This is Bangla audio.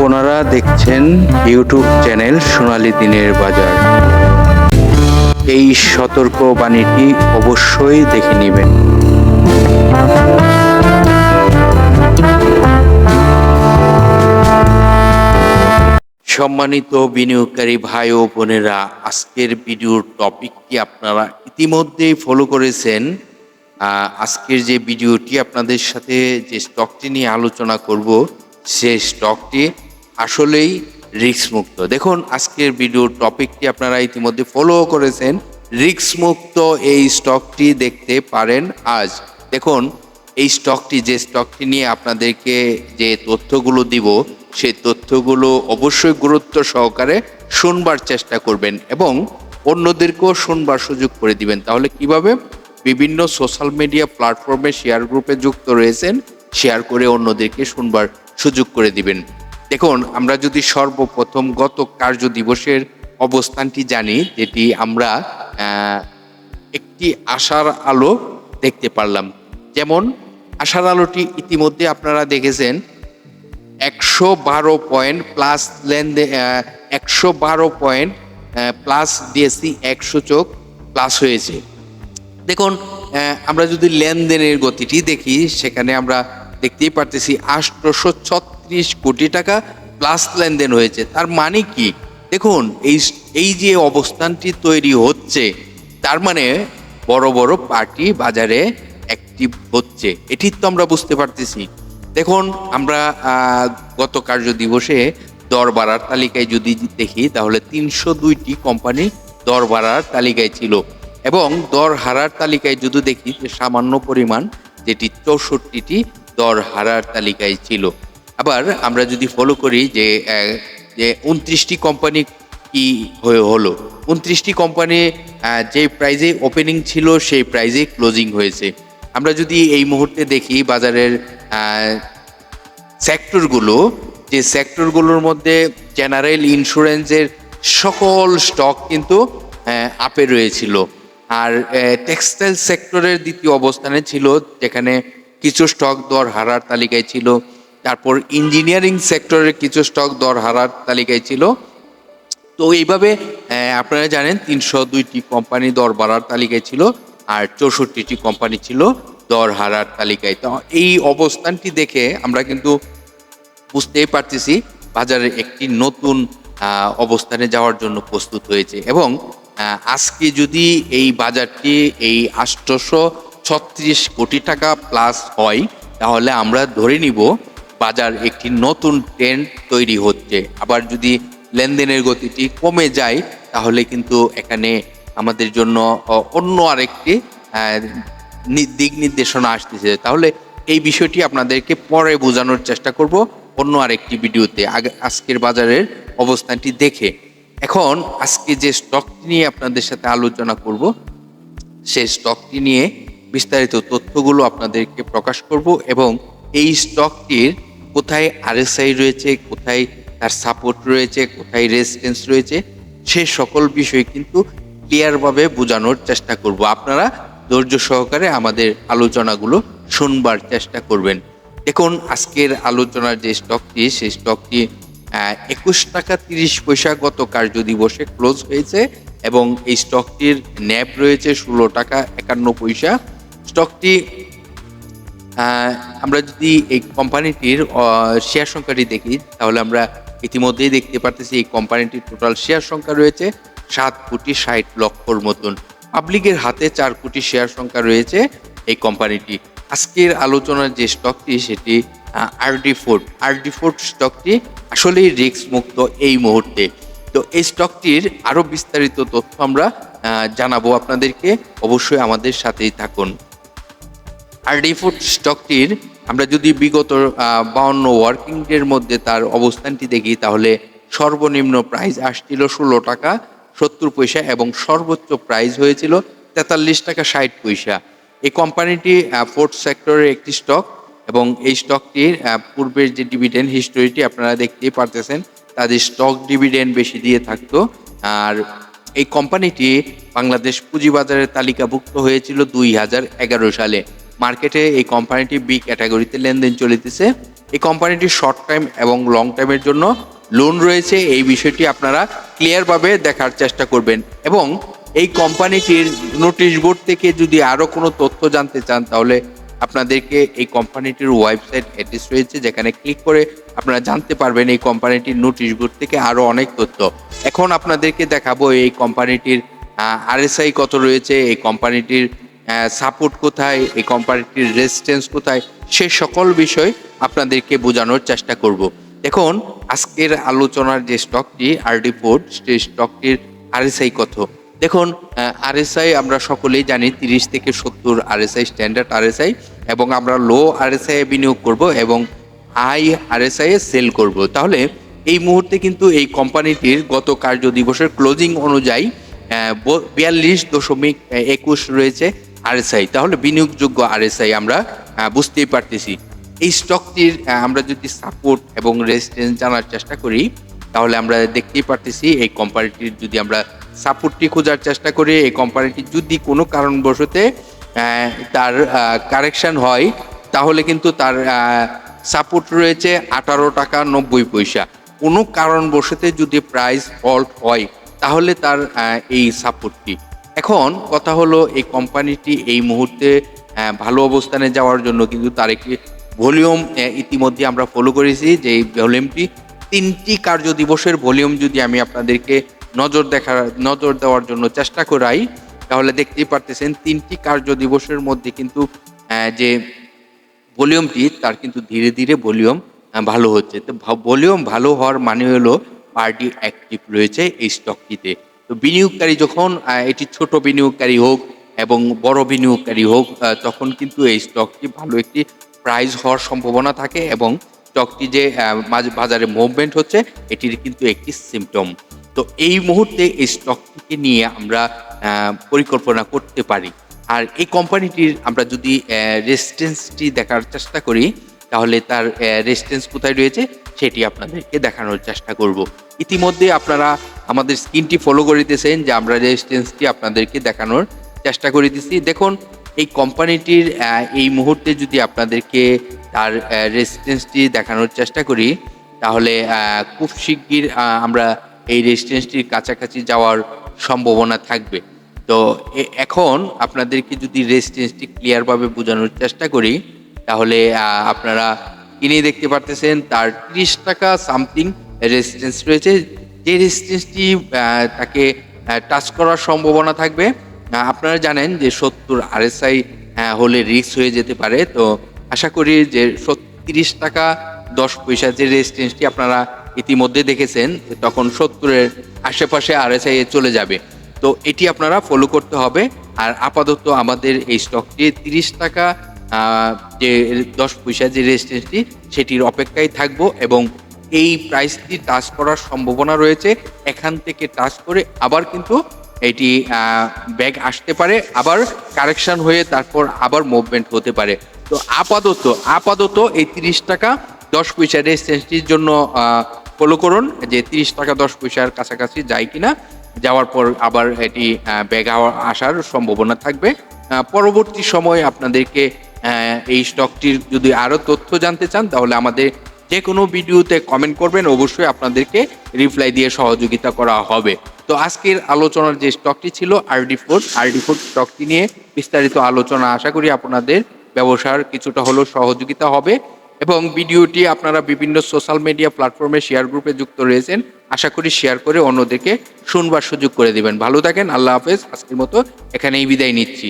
আপনারা দেখছেন ইউটিউব চ্যানেল সোনালী দিনের বাজার। এই সতর্ক বাণীটি অবশ্যই দেখে নেবেন। সম্মানিত বিনিয়োগকারী ভাই ও বোনেরা, আজকের ভিডিওর টপিকটি আপনারা ইতিমধ্যেই ফলো করেছেন। আজকের যে ভিডিওটি আপনাদের সাথে যে স্টকটি নিয়ে আলোচনা করব, সেই স্টকটি আসলেই রিস্ক মুক্ত। দেখুন, আজকের ভিডিওর টপিকটি আপনারা ইতিমধ্যে ফলো করেছেন। রিস্ক মুক্ত এই স্টকটি দেখতে পারেন আজ। দেখুন, এই স্টকটি যে স্টকটি নিয়ে আপনাদেরকে যে তথ্যগুলো দিব, সেই তথ্যগুলো অবশ্যই গুরুত্ব সহকারে শুনবার চেষ্টা করবেন এবং অন্যদেরকেও শুনবার সুযোগ করে দিবেন। তাহলে কিভাবে? বিভিন্ন সোশ্যাল মিডিয়া প্ল্যাটফর্মে শেয়ার গ্রুপে যুক্ত রয়েছেন, শেয়ার করে অন্যদেরকে শুনবার সুযোগ করে দিবেন। দেখুন, আমরা যদি সর্বপ্রথম গত কার্য দিবসের অবস্থানটি জানি, যেটি আমরা একটি আশার আলো দেখতে পারলাম। যেমন আশার আলোটি ইতিমধ্যে আপনারা দেখেছেন 112 পয়েন্ট প্লাস লেনদেন, 112 পয়েন্ট প্লাস দিয়েছি, 100 সূচক প্লাস হয়েছে। দেখুন, আমরা যদি লেনদেনের গতিটি দেখি, সেখানে আমরা দেখতেই পারতেছি 836 কোটি টাকা প্লাস লেনদেন হয়েছে। তার মানে কি? দেখুন, এই যে অবস্থানটি তৈরি হচ্ছে, তার মানে বড় বড় পার্টি বাজারে অ্যাক্টিভ হচ্ছে, এটি তো আমরা বুঝতে পারতেছি। দেখুন, আমরা গত কার্য দিবসে দর বাড়ার তালিকায় যদি দেখি, তাহলে 302টি কোম্পানি দর বাড়ার তালিকায় ছিল এবং দর হারার তালিকায় যদি দেখি, যে সামান্য পরিমাণ, যেটি 64টি দর হারার তালিকায় ছিল। আবার আমরা যদি ফলো করি যে 29টি কোম্পানি কি হলো, 29টি কোম্পানি যে প্রাইজে ওপেনিং ছিল সেই প্রাইজে ক্লোজিং হয়েছে। আমরা যদি এই মুহূর্তে দেখি বাজারের সেক্টরগুলো, যে সেক্টরগুলোর মধ্যে জেনারেল ইন্স্যুরেন্সের সকল স্টক কিন্তু আপে রয়েছিল। আর টেক্সটাইল সেক্টরের দ্বিতীয় অবস্থানে ছিল, যেখানে কিছু স্টক দর হারার তালিকায় ছিল। তারপর ইঞ্জিনিয়ারিং সেক্টরের কিছু স্টক দর হারার তালিকায় ছিল। তো এইভাবে আপনারা জানেন 302টি কোম্পানি দর বাড়ার তালিকায় ছিল আর 64টি কোম্পানি ছিল দর হারার তালিকায়। তো এই অবস্থানটি দেখে আমরা কিন্তু বুঝতেই পারতেছি বাজারে একটি নতুন অবস্থানে যাওয়ার জন্য প্রস্তুত হয়েছে। এবং আজকে যদি এই বাজারটি এই 836 কোটি টাকা প্লাস হয়, তাহলে আমরা ধরে নিব বাজার একটি নতুন ট্রেন্ড তৈরি হচ্ছে। আবার যদি লেনদেনের গতিটি কমে যায়, তাহলে কিন্তু এখানে আমাদের জন্য অন্য আরেকটি দিক নির্দেশনা আসতেছে। তাহলে এই বিষয়টি আপনাদেরকে পরে বোঝানোর চেষ্টা করব অন্য আরেকটি ভিডিওতে, আজকের বাজারের অবস্থানটি দেখে। এখন আজকে যে স্টকটি নিয়ে আপনাদের সাথে আলোচনা করব, সেই স্টকটি নিয়ে বিস্তারিত তথ্যগুলো আপনাদেরকে প্রকাশ করব এবং এই স্টকটির কোথায় আরএসআই রয়েছে, কোথায় তার সাপোর্ট রয়েছে, কোথায় রেজিস্ট্যান্স রয়েছে, সে সকল বিষয় কিন্তু ক্লিয়ারভাবে বোঝানোর চেষ্টা করব। আপনারা ধৈর্য সহকারে আমাদের আলোচনাগুলো শুনবার চেষ্টা করবেন। দেখুন, আজকের আলোচনার যে স্টকটি, সেই স্টকটি 21 টাকা 30 পয়সা গত কার্য দিবসে ক্লোজ হয়েছে এবং এই স্টকটির ন্যাব রয়েছে 16 টাকা 51 পয়সা। স্টকটি আমরা যদি এই কোম্পানিটির শেয়ার সংখ্যাটি দেখি, তাহলে আমরা ইতিমধ্যেই দেখতে পারতেছি এই কোম্পানিটির টোটাল শেয়ার সংখ্যা রয়েছে 7,60,00,000 মতন। পাবলিকের হাতে 4 কোটি শেয়ার সংখ্যা রয়েছে এই কোম্পানিটি। আজকের আলোচনার যে স্টকটি, সেটি আরডি ফোর্ড স্টকটি আসলেই রিস্ক মুক্ত এই মুহূর্তে। তো এই স্টকটির আরও বিস্তারিত তথ্য আমরা জানাবো আপনাদেরকে, অবশ্যই আমাদের সাথেই থাকুন। আরডি ফোর্ড স্টকটির আমরা যদি বিগত 52 ওয়ার্কিং ডের মধ্যে তার অবস্থানটি দেখি, তাহলে সর্বনিম্ন প্রাইস আসছিল 16 টাকা 70 পয়সা এবং সর্বোচ্চ প্রাইস হয়েছিল 43 টাকা 60 পয়সা। এই কোম্পানিটি ফোর্থ সেক্টরের একটি স্টক এবং এই স্টকটির পূর্বের যে ডিভিডেন্ড হিস্টোরিটি আপনারা দেখতেই পারতেছেন, তাদের স্টক ডিভিডেন্ড বেশি দিয়ে থাকতো। আর এই কোম্পানিটি বাংলাদেশ পুঁজিবাজারের তালিকাভুক্ত হয়েছিল 2011 সালে। মার্কেটে এই কোম্পানিটি বি ক্যাটাগরিতে লেনদেন চলিতেছে। এই কোম্পানিটির শর্ট টাইম এবং লং টাইমের জন্য লোন রয়েছে। এই বিষয়টি আপনারা ক্লিয়ারভাবে দেখার চেষ্টা করবেন এবং এই কোম্পানিটির নোটিশ বোর্ড থেকে যদি আরও কোনো তথ্য জানতে চান তাহলে আপনাদেরকে এই কোম্পানিটির ওয়েবসাইট অ্যাড্রেস রয়েছে, যেখানে ক্লিক করে আপনারা জানতে পারবেন এই কোম্পানিটির নোটিশ বোর্ড থেকে আরও অনেক তথ্য। এখন আপনাদেরকে দেখাবো এই কোম্পানিটির আরএসআই কত রয়েছে, এই কোম্পানিটির সাপোর্ট কোথায়, এই কোম্পানিটির রেজিস্ট্যান্স কোথায়, সে সকল বিষয় আপনাদেরকে বোঝানোর চেষ্টা করব। দেখুন, আজকের আলোচনার যে স্টকটি RD4, সেই স্টকটির আরএসআই কত। দেখুন, আরএসআই আমরা সকলেই জানি 30 থেকে 70 আরএসআই স্ট্যান্ডার্ড আরএসআই, এবং আমরা লো আরএসআই এ বিনিয়োগ করব এবং হাই আরএসআই এ সেল করব। তাহলে এই মুহূর্তে কিন্তু এই কোম্পানিটির গত কার্য দিবসের ক্লোজিং অনুযায়ী 42.21 রয়েছে আরএসআই। তাহলে বিনিয়োগযোগ্য আরএসআই আমরা বুঝতেই পারতেছি। এই স্টকটির আমরা যদি সাপোর্ট এবং রেজিস্ট্যান্স জানার চেষ্টা করি তাহলে আমরা দেখতেই পারতেছি এই কোম্পানিটির যদি আমরা সাপোর্টটি খোঁজার চেষ্টা করি, এই কোম্পানিটি যদি কোনো কারণবশতে তার কারেকশন হয় তাহলে কিন্তু তার সাপোর্ট রয়েছে 18 টাকা 90 পয়সা। কোনো কারণবশতে যদি প্রাইস ফল্ট হয় তাহলে তার এই সাপোর্টটি। এখন কথা হলো, এই কোম্পানিটি এই মুহূর্তে ভালো অবস্থানে যাওয়ার জন্য কিন্তু তার একটি ভলিউম ইতিমধ্যে আমরা ফলো করেছি, যে এই ভলিউমটি 3টি কার্য দিবসের ভলিউম যদি আমি আপনাদেরকে নজর দেওয়ার জন্য চেষ্টা করাই তাহলে দেখতেই পারতেছেন 3টি কার্য দিবসের মধ্যে কিন্তু যে ভলিউমটি তার কিন্তু ধীরে ধীরে ভলিউম ভালো হচ্ছে। তো ভলিউম ভালো হওয়ার মানে হলো পার্টি অ্যাক্টিভ রয়েছে এই স্টকটিতে। তো বিনিয়োগকারী যখন এটি ছোট বিনিয়োগকারী হোক এবং বড় বিনিয়োগকারী হোক তখন কিন্তু এই স্টকটি ভালো একটি প্রাইস হওয়ার সম্ভাবনা থাকে এবং স্টকটি যে বাজারে মুভমেন্ট হচ্ছে এটির কিন্তু একটি সিমটম। তো এই মুহূর্তে এই স্টকটিকে নিয়ে আমরা পরিকল্পনা করতে পারি। আর এই কোম্পানিটির আমরা যদি রেজিস্ট্যান্সটি দেখার চেষ্টা করি তাহলে তার রেজিস্ট্যান্স কোথায় রয়েছে সেটি আপনাদেরকে দেখানোর চেষ্টা করব। ইতিমধ্যে আপনারা আমাদের স্ক্রিনটি ফলো করিতেছেন যে আমরা রেজিস্ট্যান্সটি আপনাদেরকে দেখানোর চেষ্টা করিতেছি। দেখুন, এই কোম্পানিটির এই মুহূর্তে যদি আপনাদেরকে তার রেজিস্ট্যান্সটি দেখানোর চেষ্টা করি তাহলে খুব শিগগির আমরা এই রেজিস্ট্যান্সটির কাছাকাছি যাওয়ার সম্ভাবনা থাকবে। তো এখন আপনাদেরকে যদি রেজিস্ট্যান্সটি ক্লিয়ারভাবে বোঝানোর চেষ্টা করি তাহলে আপনারা কিনে দেখতে পারতেছেন তার 30 টাকা সামথিং রেজিস্ট্যান্স রয়েছে, যে রেজিস্ট্যান্সটি তাকে টাচ করার সম্ভাবনা থাকবে। আপনারা জানেন যে 70 আরএসআই হলে রিস্ক হয়ে যেতে পারে। তো আশা করি যে 30 টাকা 10 পয়সা যে রেজিস্ট্যান্সটি আপনারা ইতিমধ্যে দেখেছেন তখন 70-এর আশেপাশে আরএসআই চলে যাবে। তো এটি আপনারা ফলো করতে হবে। আর আপাতত আমাদের এই স্টকটি 30 টাকা যে 10 পয়সা যে রেজিস্ট্যান্সটি সেটির অপেক্ষায় থাকবো এবং এই প্রাইসটি টাচ করার সম্ভাবনা রয়েছে। এখান থেকে টাচ করে আবার কিন্তু এটি ব্যাক আসতে পারে, আবার কারেকশন হয়ে তারপর আবার মুভমেন্ট হতে পারে। তো আপাতত এই 30 টাকা 10 পয়সা রেজিস্ট্যান্সটির জন্য ফলো করুন যে 30 টাকা 10 পয়সার কাছাকাছি যায় কিনা। যাওয়ার পর আবার এটি ব্যাক আসার সম্ভাবনা থাকবে। পরবর্তী সময় আপনাদেরকে এই স্টকটির যদি আরও তথ্য জানতে চান তাহলে আমাদের যে কোনো ভিডিওতে কমেন্ট করবেন, অবশ্যই আপনাদেরকে রিপ্লাই দিয়ে সহযোগিতা করা হবে। তো আজকের আলোচনার যে স্টকটি ছিল RD4 স্টকটি নিয়ে বিস্তারিত আলোচনা, আশা করি আপনাদের ব্যবসার কিছুটা হলেও সহযোগিতা হবে এবং ভিডিওটি আপনারা বিভিন্ন সোশ্যাল মিডিয়া প্ল্যাটফর্মে শেয়ার গ্রুপে যুক্ত রয়েছেন, আশা করি শেয়ার করে অন্যদেরকে শুনবার সুযোগ করে দিবেন। ভালো থাকেন, আল্লাহ হাফেজ। আজকের মতো এখানেই বিদায় নিচ্ছি।